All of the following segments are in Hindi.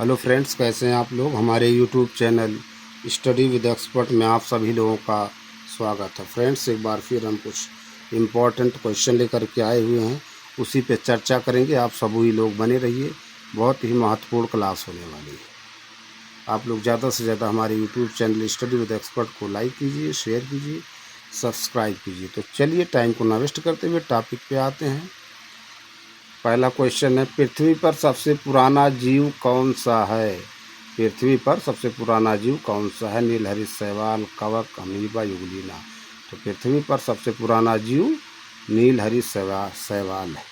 हेलो फ्रेंड्स, कैसे हैं आप लोग। हमारे YouTube channel study with expert में आप सभी लोगों का स्वागत है। फ्रेंड्स, एक बार फिर हम कुछ इम्पोर्टेंट क्वेश्चन लेकर के आए हुए हैं, उसी पे चर्चा करेंगे। आप सभी लोग बने रहिए, बहुत ही महत्वपूर्ण क्लास होने वाली है। आप लोग ज़्यादा से ज़्यादा हमारे YouTube channel study with expert को लाइक कीजिए, शेयर कीजिए, सब्सक्राइब कीजिए। तो चलिए, टाइम को ना वेस्ट करते हुए टॉपिक पे आते हैं। पहला क्वेश्चन है, पृथ्वी पर सबसे पुराना जीव कौन सा है। पृथ्वी पर सबसे पुराना जीव कौन सा है। नीलहरित शैवाल, कवक, अमीबा, युगलीना। तो पृथ्वी पर सबसे पुराना जीव नीलहरित शैवाल है।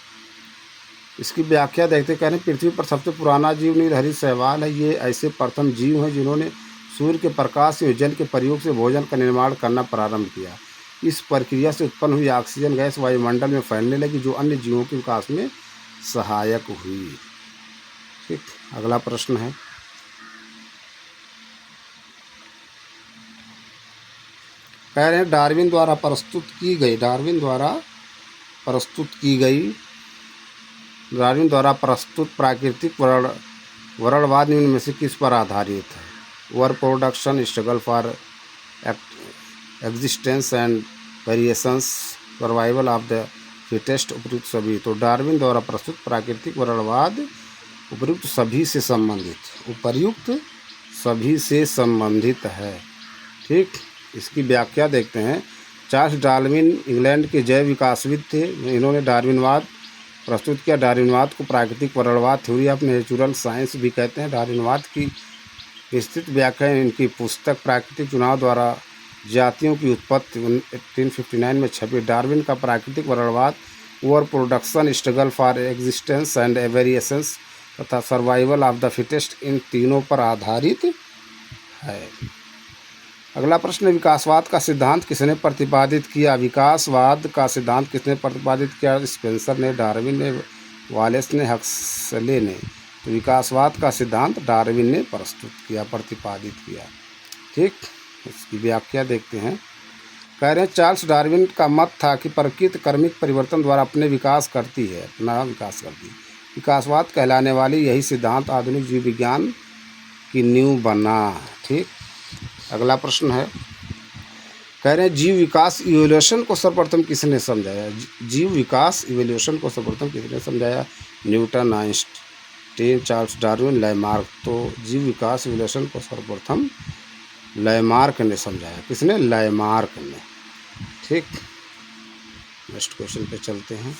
इसकी व्याख्या देखते कह रहे हैं, पृथ्वी पर सबसे पुराना जीव नीलहरित शैवाल है। ये ऐसे प्रथम जीव हैं जिन्होंने सूर्य के प्रकाश या जल के प्रयोग से भोजन का निर्माण करना प्रारंभ किया। इस प्रक्रिया से उत्पन्न हुई ऑक्सीजन गैस वायुमंडल में फैलने लगी, जो अन्य जीवों के विकास में सहायक हुई। ठीक, अगला प्रश्न है, कह रहे हैं डार्विन द्वारा प्रस्तुत प्राकृतिक वर्णवाद निम्न में से किस पर आधारित है। Over production, struggle for existence and variations, survival of the fittest, उपयुक्त सभी। तो डार्विन द्वारा प्रस्तुत प्राकृतिक वर्णवाद उपयुक्त सभी से संबंधित है। ठीक, इसकी व्याख्या देखते हैं। चार्ल्स डार्विन इंग्लैंड के जैव विकासविद थे। इन्होंने डार्विनवाद प्रस्तुत किया। डार्विनवाद को प्राकृतिक वर्णवाद, थ्योरी ऑफ नेचुरल साइंस भी कहते हैं। डार्विनवाद की विस्तृत व्याख्या इनकी पुस्तक प्राकृतिक चुनाव द्वारा जातियों की उत्पत्ति 1859 में छपी। डार्विन का प्राकृतिक वर्णवाद over production, struggle for existence and variations तथा सर्वाइवल ऑफ द फिटेस्ट, इन तीनों पर आधारित है। अगला प्रश्न, विकासवाद का सिद्धांत किसने प्रतिपादित किया। विकासवाद का सिद्धांत किसने प्रतिपादित किया। स्पेंसर ने, डार्विन ने, वालेस ने, हक्सले ने। तो विकासवाद का सिद्धांत डार्विन ने प्रतिपादित किया। ठीक, इसकी व्याख्या देखते हैं। कह रहे हैं, चार्ल्स डार्विन का मत था कि प्रकृति क्रमिक परिवर्तन द्वारा अपना विकास करती है। विकासवाद कहलाने वाली यही सिद्धांत आधुनिक जीव विज्ञान की नींव बना। ठीक, अगला प्रश्न है, कह रहे हैं, जीव विकास इवोल्यूशन को सर्वप्रथम किसने समझाया। जीव विकास इवोल्यूशन को सर्वप्रथम किसने समझाया। Newton, Einstein, Charles Darwin, Lamarck. तो जीव विकास इवोल्यूशन को सर्वप्रथम लैमार्क ने समझाया। किसने। लैमार्क ने। ठीक, नेक्स्ट क्वेश्चन पे चलते हैं।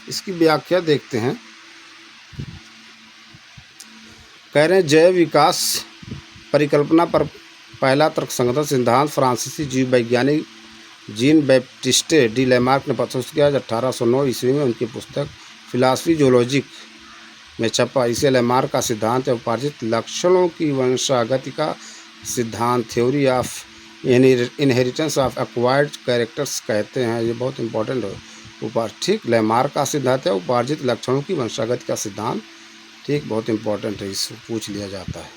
इसकी व्याख्या देखते हैं। कह रहे हैं, जैव विकास परिकल्पना पर पहला तर्कसंगत सिद्धांत फ्रांसीसी जीव वैज्ञानिक जीन बैप्टिस्टे डी लैमार्क ने प्रस्तुत किया। 1809 ईस्वी में उनकी पुस्तक फिलॉसफी जोलॉजिक में छपा। इसे लैमार्क का सिद्धांत या उपार्जित लक्षणों की वंशागति का सिद्धांत, theory of inheritance of acquired characters कहते हैं। ये बहुत इंपॉर्टेंट है। ठीक, लैमार्क का सिद्धांत है उपार्जित लक्षणों की वंशागति का सिद्धांत। ठीक, बहुत इंपॉर्टेंट है, इसको पूछ लिया जाता है।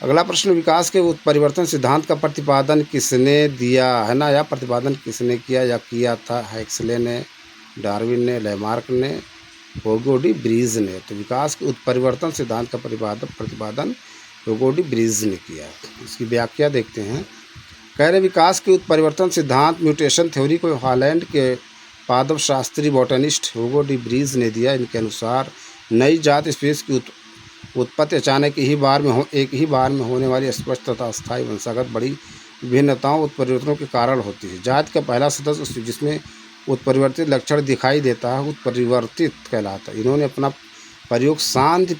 अगला प्रश्न, विकास के उत्परिवर्तन सिद्धांत का प्रतिपादन किसने दिया है ना, या प्रतिपादन किसने किया या किया था। हक्सले ने, डार्विन ने, लैमार्क ने, ह्यूगो डी ब्रीज ने। तो विकास के उत्परिवर्तन सिद्धांत का प्रतिपादन ह्यूगो डी ब्रीज ने किया। इसकी व्याख्या देखते हैं। कह रहे, विकास के उत्परिवर्तन सिद्धांत म्यूटेशन थ्योरी को हॉलैंड के पादप Shastri botanist Hugo de Vries ने दिया। इनके अनुसार नई जात स्पीशीज की उत्पत्ति अचानक एक ही बार में होने वाली स्पष्ट तथा अस्थायी वंशागत बड़ी भिन्नताओं उत्परिवर्तनों के कारण होती है। जात का पहला सदस्य जिसमें उत्परिवर्तित लक्षण दिखाई देता है उत्परिवर्तित कहलाता है। इन्होंने अपना प्रयोग शांति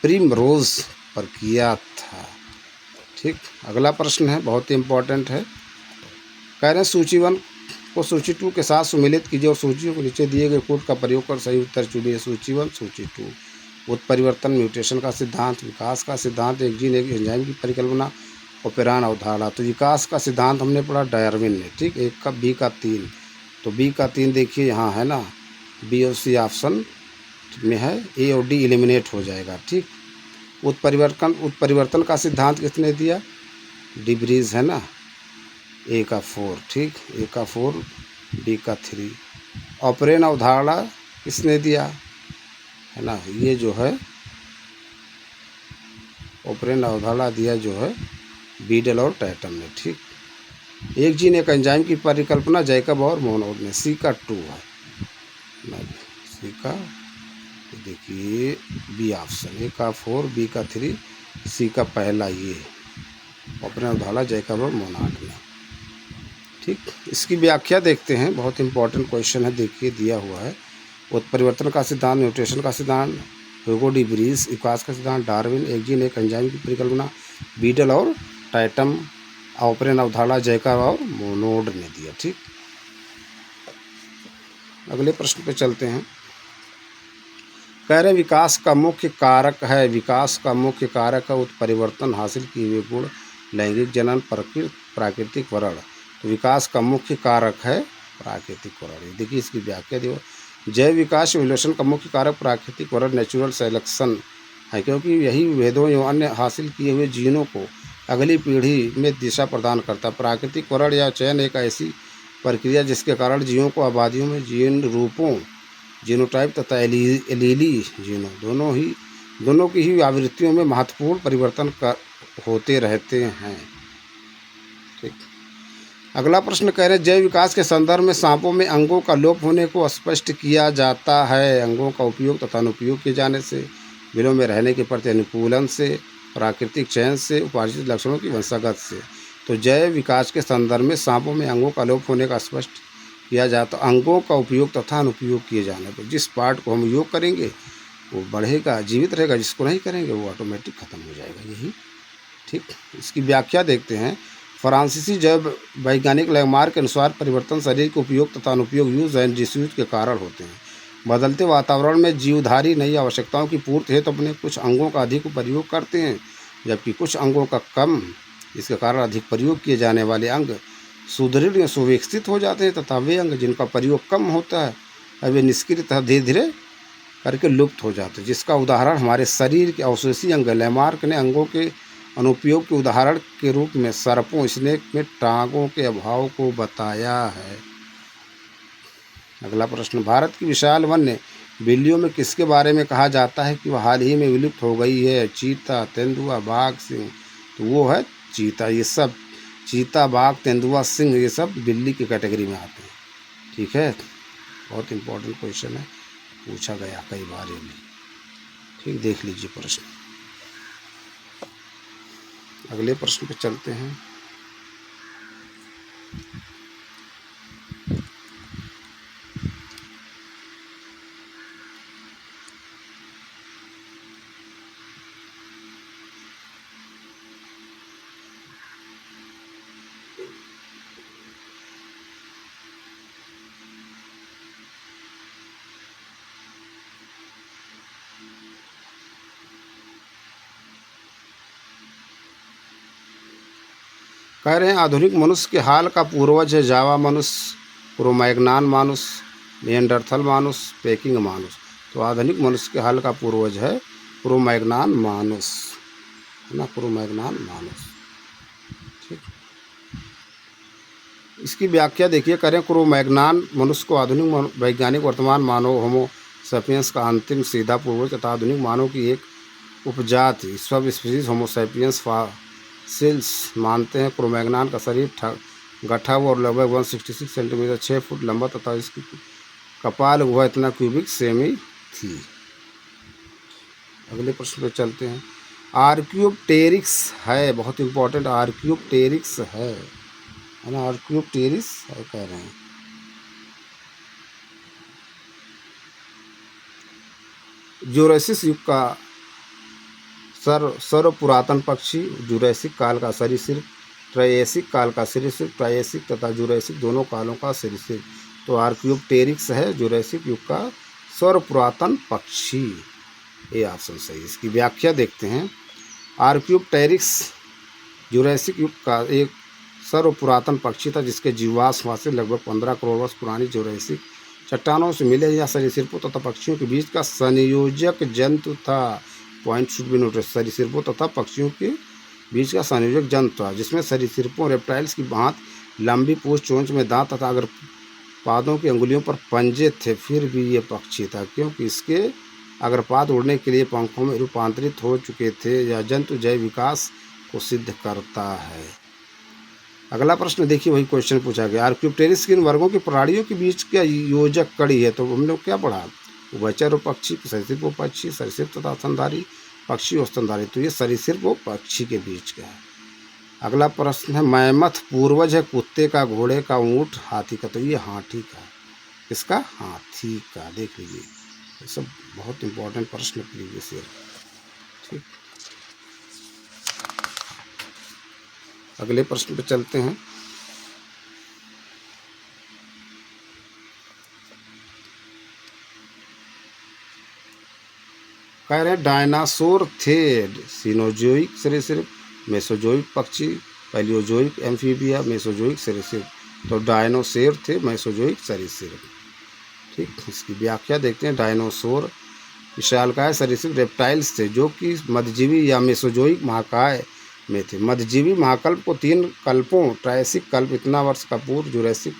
प्रिमरोज पर किया था। ठीक, अगला प्रश्न है, बहुत ही इम्पोर्टेंट है। कह रहे हैं, सूची 1 को सूची 2 के साथ सुमिलित कीजिए और सूचियों को नीचे दिए गए कोड का प्रयोग कर सही उत्तर चुनिए। सूची 1, सूची 2। उत्परिवर्तन, म्यूटेशन का सिद्धांत। विकास का सिद्धांत, एक जीन एक एंजाइम की परिकल्पना, ओपेरान अवधारणा। तो विकास का सिद्धांत हमने पढ़ा डार्विन ने। ठीक, एक का बी का 3। तो बी का 3 देखिए यहाँ है ना, बी और सी ऑप्शन में है, ए और डी एलिमिनेट हो जाएगा। ठीक, उत्परिवर्तन का सिद्धांत किसने दिया। डी ब्रीज है ना, ए का 4। ठीक, ए का 4, बी का 3 ऑपरेन अवधारणा किसने दिया, है ना, ये जो है ऑपरेन अवधारणा दिया जो है बीडल और टैटम ने। ठीक, एक जीन एक एंजाइम की परिकल्पना जैकब और मोनोड ने। सी का 2 है ना, सी का, देखिए बी ऑप्शन, ए का 4, बी का 3, सी का पहला ये ऑपरेन अवधारणा जैकब और मोनोड ने। ठीक, इसकी व्याख्या देखते हैं, बहुत इंपॉर्टेंट क्वेश्चन है, देखिए दिया हुआ है। उत्परिवर्तन का सिद्धांत, म्यूटेशन का सिद्धांत, ह्यूगो डी ब्रीज, विकास का सिद्धांत, डार्विन, एक जीन एक एंजाइम की परिकल्पना, बीडल और टैटम, ऑपरेन अवधारणा जैकब और मोनोड ने दिया। ठीक, अगले प्रश्न पे चलते हैं। कह रहे विकास का मुख्य कारक है, विकास का मुख्य कारक है उत्परिवर्तन, हासिल किए हुए गुण, लैंगिक जनन, प्राकृतिक वरण। तो विकास का मुख्य कारक है प्राकृतिक वरण। देखिए इसकी व्याख्या दियो, जैव विकास इवोल्यूशन का मुख्य कारक प्राकृतिक वरण नेचुरल सेलेक्शन है, क्योंकि यही वेदों एवं अन्य हासिल किए हुए जीनों को अगली पीढ़ी में दिशा प्रदान करता। प्राकृतिक वरण या चयन एक ऐसी प्रक्रिया जिसके कारण जीवों को आबादियों में जीन रूपों, जीनोटाइप तथा एलीली जीनों दोनों की ही आवृत्तियों में महत्वपूर्ण परिवर्तन होते रहते हैं। ठीक, अगला प्रश्न कह रहे जैव विकास के संदर्भ में सांपों में अंगों का लोप होने को स्पष्ट किया जाता है। अंगों का उपयोग तथा अनुपयोग किए जाने से, बिलों में रहने के प्रति अनुकूलन से, प्राकृतिक चयन से, उपार्जित लक्षणों की वंशागत से। तो जैव विकास के संदर्भ में सांपों में अंगों का लोप होने का स्पष्ट किया जाता, अंगों का उपयोग तथा अनुपयोग किए जाने पर जिस पार्ट को हम उपयोग करेंगे वो बढ़ेगा, जीवित रहेगा, जिसको नहीं करेंगे वो ऑटोमेटिक खत्म हो जाएगा, यही। ठीक, इसकी व्याख्या देखते हैं। फ्रांसीसी जैव वैज्ञानिक लैमार्क के अनुसार परिवर्तन शरीर के उपयोग तथा अनुपयोग, यूज एंड डिसयूज के कारण होते हैं। बदलते वातावरण में जीवधारी नई आवश्यकताओं की पूर्ति हेतु अपने कुछ अंगों का अधिक प्रयोग करते हैं, जबकि कुछ अंगों का कम। इसके कारण अधिक प्रयोग किए जाने वाले अंग सुदृढ़ या सुविकसित हो जाते हैं तथा वे अंग जिनका प्रयोग कम होता है वे निष्क्रिय तथा धीरे धीरे करके लुप्त हो जाते हैं। जिसका उदाहरण हमारे शरीर के अवशेषी अंग। लैमार्क ने अंगों के अनुपयोग के उदाहरण के रूप में सर्पों, स्नेक में टांगों के अभाव को बताया है। अगला प्रश्न, भारत की विशाल वन्य बिल्लियों में किसके बारे में कहा जाता है कि वह हाल ही में विलुप्त हो गई है? चीता, तेंदुआ, बाघ, सिंह। तो वो है चीता। ये सब चीता, बाघ, तेंदुआ, सिंह ये सब बिल्ली की कैटेगरी में आते हैं। ठीक है, बहुत इंपॉर्टेंट क्वेश्चन है, पूछा गया कई बार ये भी। ठीक, देख लीजिए प्रश्न। अगले प्रश्न पे चलते हैं। कह रहे हैं आधुनिक मनुष्य के हाल का पूर्वज है जावा मनुष्य, क्रो-मैग्नान मनुष्य, निएंडरथल मनुष्य, पेकिंग मनुष्य। तो आधुनिक मनुष्य के हाल का पूर्वज है क्रो-मैग्नान मनुष्य, है ना, क्रो-मैग्नान मनुष्य। ठीक, इसकी व्याख्या देखिए। करें क्रो-मैग्नान मनुष्य को आधुनिक वैज्ञानिक वर्तमान मानव होमो सैपियंस का अंतिम सीधा पूर्वज तथा आधुनिक मानव की एक उपजाति सब स्पीशीज होमो सैपियंस फॉसिल्स मानते हैं। क्रो-मैग्नान का शरीर गठा हुआ और लगभग 166 सेंटीमीटर 6 फुट लंबा तथा इसकी कपाल गुहा इतना क्यूबिक सेमी थी। अगले प्रश्न पे चलते हैं। आर्क्योप्टेरिक्स है, बहुत इंपॉर्टेंट, आर्क्योप्टेरिक्स है ना, आर्क्योप्टेरिक्स है कह रहे हैं। जुरासिक युग का सर्व पुरातन पक्षी, जुरासिक काल का सरीसृप, ट्रायसिक काल का सरीसृप, ट्रायसिक तथा जुरासिक दोनों कालों का सरीसृप। तो आर्क्योप्टेरिक्स है जुरासिक युग का सर्व पुरातन पक्षी, ये ऑप्शन सही। इसकी व्याख्या देखते हैं। आर्क्योप्टेरिक्स जुरासिक युग का एक सर्व पुरातन पक्षी था जिसके जीवाश्म से लगभग 15 करोड़ वर्ष पुरानी जुरासिक चट्टानों से मिले या सरीसृपों तथा पक्षियों के बीच का संयोजक जंतु था। पॉइंट शुड बी नोटेड, सरीसृपों तथा पक्षियों के बीच का संयोजक जंतु था जिसमें सरीसृपों रेप्टाइल्स की भांति लंबी पूंछ, चोंच में दांत तथा अगर पादों की अंगुलियों पर पंजे थे फिर भी ये पक्षी था, क्योंकि इसके अगर पाद उड़ने के लिए पंखों में रूपांतरित हो चुके थे। यह जंतु जैव विकास को सिद्ध करता है। अगला प्रश्न देखिए, वही क्वेश्चन पूछा गया, आर्क्योप्टेरिस किन वर्गों की प्राणियों के बीच क्या योजक कड़ी है? तो हम लोग क्या पढ़ा, उभयचर पक्षी, सरीसृप पक्षी, सरीसृप तथा स्तनधारी पक्षी और स्तनधारी। तो ये सरीसृप पक्षी के बीच का है। अगला प्रश्न है, मैमथ पूर्वज है कुत्ते का, घोड़े का, ऊंट, हाथी का? तो ये हाथी का। किसका? हाथी का। देख लीजिए, ये सब बहुत इंपॉर्टेंट प्रश्न प्रीवियस ईयर। ठीक, अगले प्रश्न पे चलते हैं। कह रहे हैं डायनासोर थे सिनोजोइक सरीसृप, मेसोजोइक पक्षी, पैलियोजोइक एम्फीबिया, मेसोजोइक सरीसृप। तो डायनोसोर थे मेसोजोइक सरीसृप। ठीक, इसकी व्याख्या देखते हैं। डायनासोर विशालकाय सरीसृप रेप्टाइल्स थे जो कि मध्यजीवी या मेसोजोइक महाकाय में थे। मध्यजीवी महाकल्प को 3 कल्पों, ट्रायसिक कल्प इतना वर्ष का पूर्व, जुरैसिक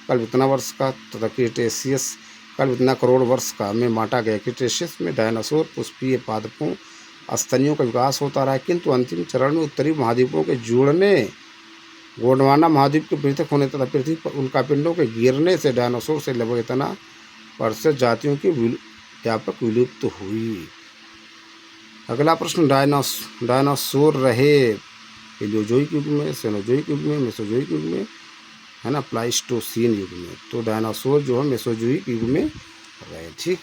कल्प इतना वर्ष का तथा क्रीटेशियस कल्प इतना करोड़ वर्ष का में बांटा गया। क्रीटेशियस में डायनासोर पुष्पीय पादपों स्तनियों का विकास होता रहा, किंतु अंतिम चरण में उत्तरी महाद्वीपों के जुड़ने, गोंडवाना महाद्वीप के पृथक होने तथा पृथ्वी पर उल्कापिंडों के गिरने से डायनासोर से लगभग इतना प्रतिशत जातियों की व्यापक विलुप्त हुई। अगला प्रश्न, डायनासोर रहे पैलियोजोइक युग में, सेनोजोइक युग में, मेसोजोइक युग में, है ना, प्लाइस्टोसीन युग में। तो डायनासोर जो है मेसोजोइक युग में रहे। ठीक,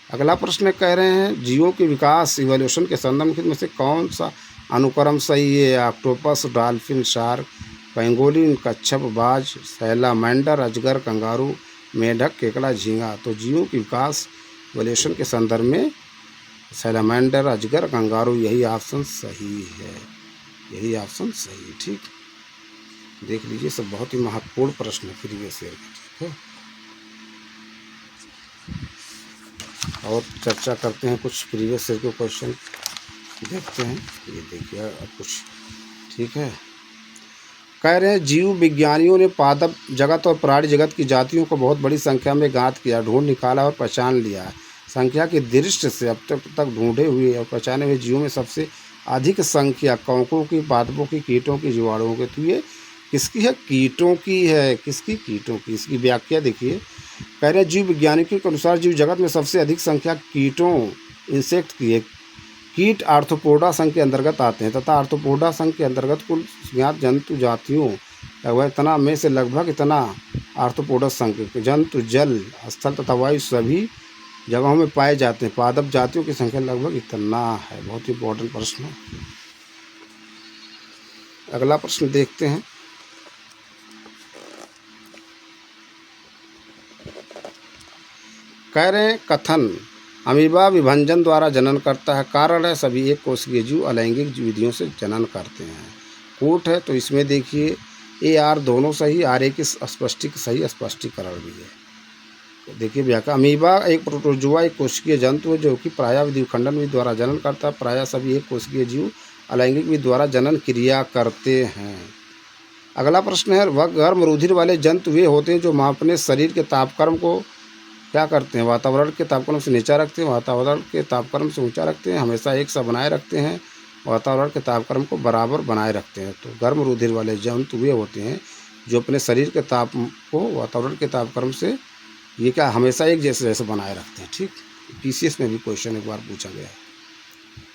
अगला प्रश्न कह रहे हैं, जीवों के विकास इवोल्यूशन के संदर्भ में से कौन सा अनुक्रम सही है? ऑक्टोपस, डॉल्फिन, शार्क, पेंगोलिन, कच्छप, बाज, सैलामेंडर, अजगर, कंगारू, मेढक, केकड़ा, झींगा। तो जीवों के विकास इवोल्यूशन के संदर्भ में सैलामेंडर, अजगर, कंगारू, यही ऑप्शन सही है। यही ऑप्शन सही है। ठीक, देख लीजिए, सब बहुत ही महत्वपूर्ण प्रश्न है प्रीवियस ईयर का। ठीक है, और चर्चा करते हैं कुछ प्रीवियस ईयर के क्वेश्चन देखते हैं। ये देखिए अब कुछ। ठीक है, कह रहे हैं जीव विज्ञानियों ने पादप जगत और प्राणी जगत की जातियों को बहुत बड़ी संख्या में ज्ञात किया, ढूंढ निकाला और पहचान लिया है। संख्या की दृष्टि से अब तक ढूंढे हुए और पहचाने हुए जीवों में सबसे अधिक संख्या कवकों की, पादपों की, कीटों की, जीवाणुओं की। तो ये किसकी है? कीटों की है। किसकी? कीटों की। इसकी व्याख्या देखिए, कह रहे हैं जीव वैज्ञानिकों के अनुसार जीव जगत में सबसे अधिक संख्या कीटों, इंसेक्ट की है। कीट आर्थ्रोपोडा संघ के अंतर्गत आते हैं तथा आर्थ्रोपोडा संघ के अंतर्गत कुल ज्ञात जंतु जातियों लगभग इतना में से लगभग इतना आर्थ्रोपोडा संघ के जंतु जल, स्थल तथा वायु सभी जगहों में पाए जाते हैं। पादप जातियों की संख्या लगभग इतना है। बहुत ही इंपॉर्टेंट प्रश्न है। अगला प्रश्न देखते हैं। कह रहे हैं कथन, अमीबा विभंजन द्वारा जनन करता है। कारण है सभी एक कोशिकीय जीव अलैंगिक विधियों से जनन करते हैं। कूट है, तो इसमें देखिए AR दोनों सही, RA की सही स्पष्टीकरण भी है। देखिए व्याख्या, अमीबा एक प्रोटोजुआ, एक कोशिकीय जंतु है जो कि प्रायः विखंडन विधि द्वारा जनन करता है। प्रायः सभी एक कोशिकीय जीव अलैंगिक विधि द्वारा जनन क्रिया करते हैं। अगला प्रश्न है, वह गर्म रुधिर वाले जंतु वे होते हैं जो अपने शरीर के तापक्रम को क्या करते हैं? वातावरण के तापक्रम से नीचा रखते हैं, वातावरण के तापक्रम से ऊंचा रखते हैं, हमेशा एक सा बनाए रखते हैं, वातावरण के तापक्रम को बराबर बनाए रखते हैं। तो गर्म रुधिर वाले जंतु वे होते हैं जो अपने शरीर के ताप को वातावरण के तापक्रम से ये क्या हमेशा एक जैसे बनाए रखते हैं। ठीक, PCS में भी क्वेश्चन एक बार पूछा गया है।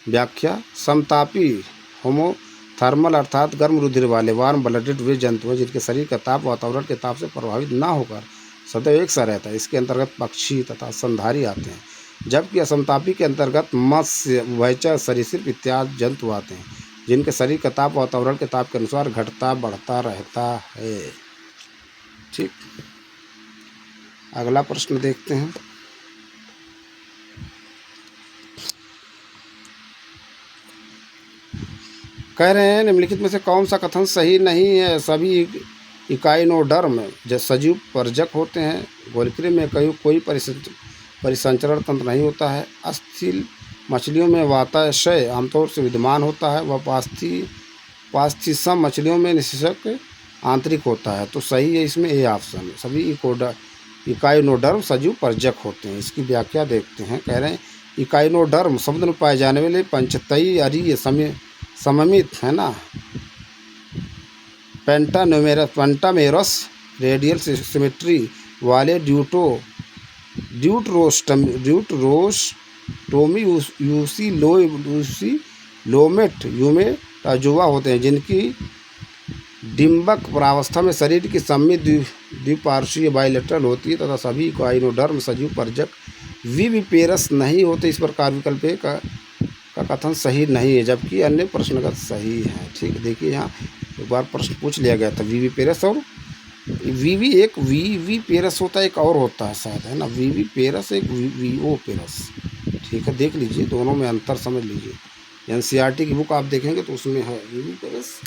व्याख्या, समतापी होमोथर्मल अर्थात गर्म रुधिर वाले वार्म ब्लडेड वे जंतु हैं जिनके शरीर का ताप वातावरण के ताप से प्रभावित ना होकर सदैव एक सा रहता है। इसके अंतर्गत पक्षी तथा स्तनधारी आते हैं, जबकि असमतापी के अंतर्गत मत्स्य, उभयचर, सरीसृप इत्यादि जंतु आते हैं जिनके शरीर का ताप वातावरण के ताप के अनुसार घटता बढ़ता रहता है। ठीक, अगला प्रश्न देखते हैं। कह रहे हैं निम्नलिखित में से कौन सा कथन सही नहीं है? सभी इकाइनोडर्म सजीव परजक होते हैं। गोलक्री में कोई परिसंचरण तंत्र नहीं होता है। अस्थिल मछलियों में वाताशय आमतौर से विद्यमान होता है। वह पास्थिसम मछलियों में निषेचक आंतरिक होता है, तो सही है इसमें ए ऑप्शन है। सभी इकाइनोडर्म सजीव परजक होते हैं। इसकी व्याख्या देखते हैं। कह रहे हैं इकाइनोडर्म समुद्र में पाए जाने वाले पंचतई अरीय सममित है ना पेंटामेरस रेडियल सिमेट्री वाले ड्यूटरोस्टोमी यूसीलोमेट यूमेटाजोआ होते हैं, जिनकी डिम्बक प्रावस्था में शरीर की सम्मित द्विपार्श्वीय बाइलेटरल होती है तथा सभी इकाइनोडर्म सजीव परजक विविपेरस नहीं होते। इस प्रकार विकल्प ए का कथन सही नहीं है, जबकि अन्य प्रश्नगत सही है। ठीक, देखिए यहाँ एक बार प्रश्न पूछ लिया गया था विविपेरस और विविपेरस होता है, एक और होता है शायद, है ना, विविपेरस एक विओपेरस। ठीक है, देख लीजिए, दोनों में अंतर समझ लीजिए। एनसीईआरटी की बुक आप देखेंगे तो उसमें है विविपेरस,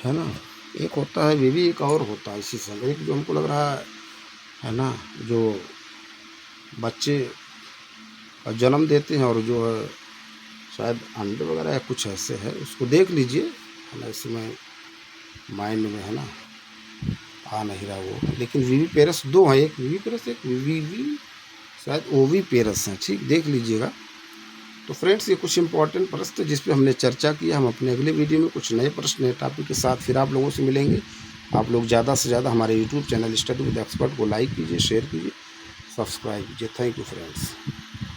है ना, एक होता है विवि, एक और होता है इसी समय। एक जो हमको लग रहा है ना, जो बच्चे जन्म देते हैं और जो है शायद अंडे वगैरह या कुछ ऐसे है, उसको देख लीजिए, है ना, इसमें माइंड में है ना आ नहीं रहा वो, लेकिन विविपेरस दो हैं, एक विविपेरस एक विवि शायद ओविपेरस हैं। ठीक, देख लीजिएगा। तो फ्रेंड्स, ये कुछ इंपॉर्टेंट प्रश्न जिस पे हमने चर्चा किया। हम अपने अगले वीडियो में कुछ नए प्रश्न नए टॉपिक के साथ फिर आप लोगों से मिलेंगे। आप लोग ज़्यादा से ज़्यादा हमारे YouTube channel study with expert को लाइक कीजिए, शेयर कीजिए, सब्सक्राइब कीजिए। Thank you friends.